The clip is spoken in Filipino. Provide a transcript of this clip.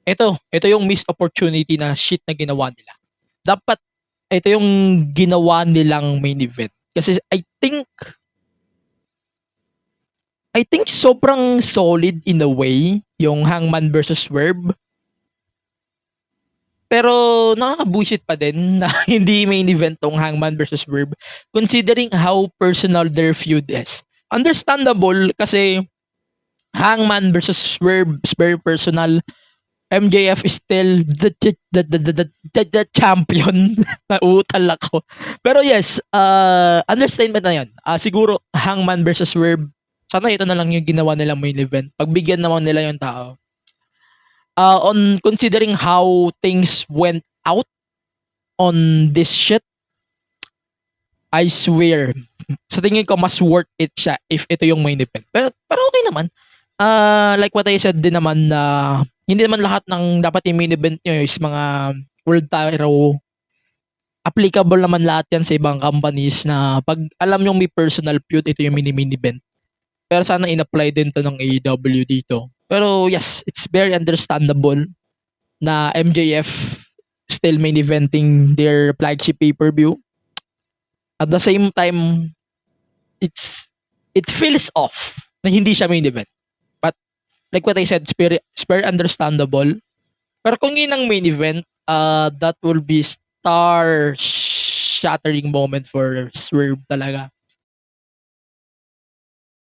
ito yung missed opportunity na shit na ginawa nila. Dapat ito yung ginawa nilang main event. Kasi I think sobrang solid in a way yung Hangman versus Swerve. Pero nakakabuisit pa din na hindi main event tong Hangman versus Swerve considering how personal their feud is. Understandable kasi Hangman versus Swerve is very personal. MJF is still the champion. Nauutal ako. Pero yes, understatement na yan. Siguro Hangman versus Swerve, sana ito na lang yung ginawa nilang main event. Pagbigyan naman nila yung tao. On considering how things went out on this shit, I swear, sa tingin ko mas worth it siya if ito yung main event. Pero okay naman. Like what I said din naman na hindi naman lahat ng dapat yung main event nyo is mga world title. Applicable naman lahat yan sa ibang companies na pag alam yung may personal feud, ito yung mini-main event. Pero sana in-apply din to ng AEW dito. Pero yes, it's very understandable na MJF still main eventing their flagship pay-per-view. At the same time, it feels off na hindi siya main event. But like what I said, it's very understandable. Pero kung yun ang main event, that will be star shattering moment for Swerve talaga.